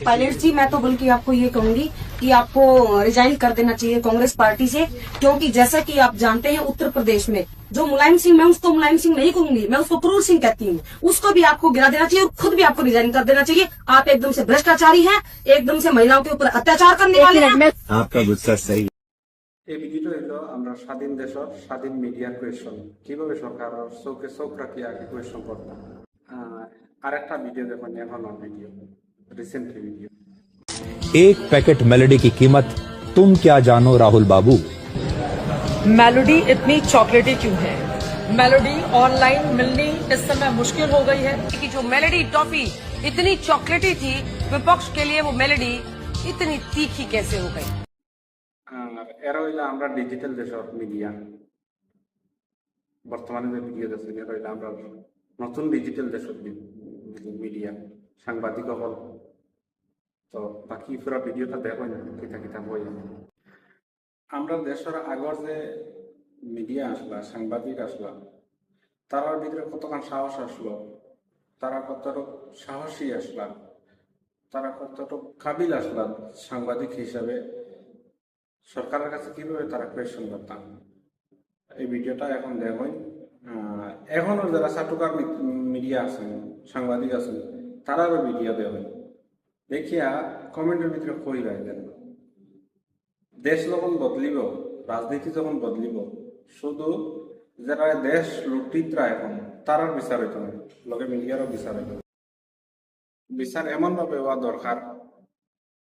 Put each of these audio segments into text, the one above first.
Pilot जी, मैं तो बल्कि आपको ये कहूंगी कि आपको रिजाइन कर देना चाहिए कांग्रेस पार्टी से, क्योंकि जैसा कि आप जानते हैं उत्तर प्रदेश में जो मुलायम सिंह, मैं उसको मुलायम सिंह नहीं कहूंगी, मैं उसको क्रूर सिंह कहती हूँ, उसको भी आपको गिरा देना चाहिए और खुद भी आपको रिजाइन कर देना चाहिए। आप एकदम से भ्रष्टाचारी हैं, एकदम से महिलाओं के ऊपर अत्याचार करने वाले हैं। आपका गुस्सा सही। এই ভিডিওটা হলো আমরা স্বাধীন দেশের স্বাধীন মিডিয়ার কোয়েশন কিভাবে সরকার চোখে চোখ রাখি আগে কোয়েশন করতাম। আর একটা ভিডিও দেখুন, এখন ভিডিও রিসেন্টলি ভিডিও। एक पैकेट मेलोडी की कीमत तुम क्या जानो राहुल बाबू। मेलोडी इतनी चॉकलेटी क्यों है? मेलोडी ऑनलाइन मिलनी इस समय मुश्किल हो गई है कि जो मेलोडी टॉफी इतनी चॉकलेटी थी, विपक्ष के लिए वो मेलोडी इतनी तीखी कैसे हो गई? আর এরা হইলে আমরা ডিজিটাল দেশের মিডিয়া, বর্তমানে যে ভিডিও দেখছেন এরা হইলে আমরা নতুন ডিজিটাল দেশের মিডিয়া সাংবাদিক হল। তো বাকি পুরো ভিডিওটা দেখো না, কিতা কিতা বই। আমরা দেশের আগর যে মিডিয়া আসলা, সাংবাদিক আসলা, তারার ভিতরে কতক্ষণ সাহস আসলো, তারা কতটুক সাহসী আসলা, তারা কতটুক কাবিল আসলা সাংবাদিক হিসাবে সরকারের কাছে কিভাবে তারা কোয়েশন করতাম। এই ভিডিওটা এখন দেখুন। এখনো যারা চাটুকার মিডিয়া আছেন, সাংবাদিক আছেন, তারারও ভিডিও দেখুন, দেখিয়া কমেন্টের ভিতরে কই রায় দেন। দেশ যখন বদলিব, রাজনীতি যখন বদলিব, শুধু যারা দেশ লুটিতরা এখন তারার বিচার হইত না, লগে মিডিয়ারও বিচার হইত। বিচার এমন ভাবে হওয়া দরকার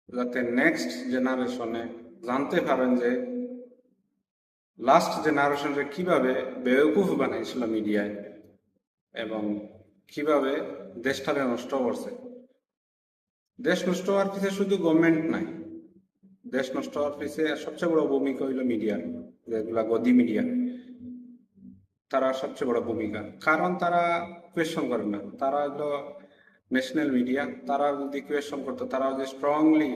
যাতে নেক্সট জেনারেশনে জানতে পারেন যে লাস্ট জেনারেশনকে কিভাবে বেওকুফ বানাইছিল মিডিয়ায় এবং কিভাবে দেশটাকে নষ্ট করছে। দেশ নষ্ট হওয়ার পিছিয়ে শুধু গভর্নমেন্ট নাই, দেশ নষ্ট হওয়ার পিছিয়ে সবচেয়ে বড় ভূমিকা হইল মিডিয়ার, যেগুলা গদি মিডিয়া, তারা সবচেয়ে বড় ভূমিকা। কারণ তারা কোয়েশন করে না, তারা হলো ন্যাশনাল মিডিয়া। তারা যদি কোয়েশন করতো, তারা যদি স্ট্রংলি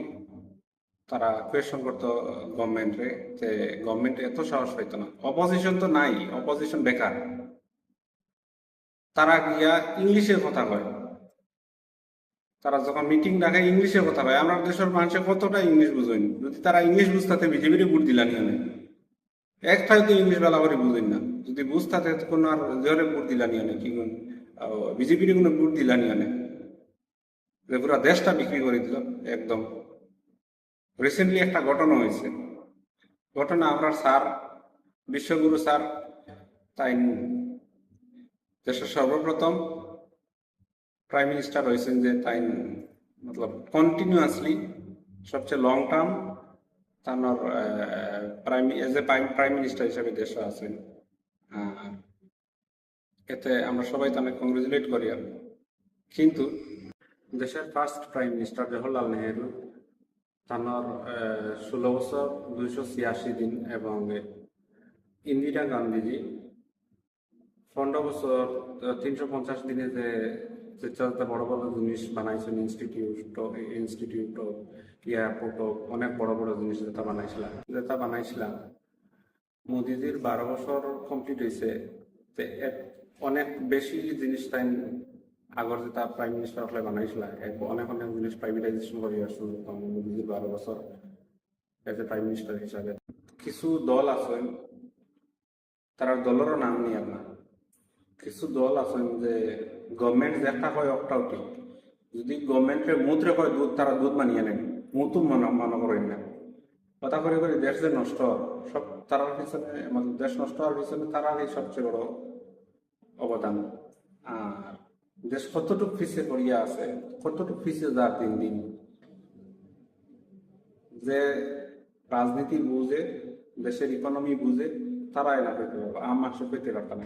তারা কোয়েশন করতো গভর্নমেন্টে, যে গভর্নমেন্ট এত সাহস পাইতো না। অপোজিশন তো নাই, অপোজিশন বেকার, তারা গিয়া ইংলিশে কথা কয়। তারা যখন মিটিং ডাকে ইংলিশে কথা কয়। আমরা দেশের মানুষের কতটা ইংলিশ বুঝেন, যদি তারা ইংলিশ বুঝতে বিজেপির ভোট দিলানি হলে একটাই তো ইংলিশ বেলা করে বুঝেন না, যদি বুঝতে কোনো আর জোরে ভোট দিলানি হলে কি বিজেপির কোনো ভোট দিলানি হলে যে পুরা দেশটা বিক্রি করে দিল একদম। রিসেন্টলি একটা ঘটনা হয়েছে, ঘটনা আমরা স্যার বিশ্বগুরু স্যার তাই দেশের সর্বপ্রথম প্রাইম মিনিস্টার হয়েছেন, যে তাই মতলব কন্টিনিউয়াসলি সবচেয়ে লং টার্ম তার প্রাইম মিনিস্টার হিসেবে দেশে আছেন। এতে আমরা সবাই তাকে কংগ্রেচুলেট করি। কিন্তু দেশের first prime minister Jawaharlal Nehru তার 16 বছর 286 দিন এবং ইন্দিরা গান্ধীজি 15 বছর 350 দিনে যে বড় বড় জিনিস বানাইছেন, ইনস্টিটিউট এয়ারপোর্ট, অনেক বড় বড় জিনিস যেটা বানাইছিলাম। মোদিজির 12 বছর কমপ্লিট হয়েছে, অনেক বেশি জিনিস তাই আগর যেটা প্রাইম মিনিস্টার হলে বানাইছিল, অনেক অনেক জিনিস প্রাইভেটাইজেশন করে আসছিল মোদিজির 12 বছর এজ এ প্রাইম মিনিস্টার হিসাবে। কিছু দল আছেন, তারা দলেরও নাম নিয়ে না, কিছু দল আছেন যে গভর্নমেন্ট যেটা হয় ওটাও ঠিক, যদি গভর্নমেন্টের মুদ্রে হয় দুধ, তারা দুধ মানিয়ে নেন, মুতুম মনে করেন না। কথা করে করে দেশ যে নষ্ট সব তারার পিছনে, দেশ নষ্ট হওয়ার পিছনে তারারই সবচেয়ে বড় অবদান। আর দেশ কতটুকু পিছিয়ে পড়িয়া আছে, কতটুকু পিছিয়ে যা দিন দিন, যে রাজনীতি বুঝে, দেশের ইকোনমি বুঝে, তারা এলা পেতে পারবে, আম মানুষ পেতে পারত না।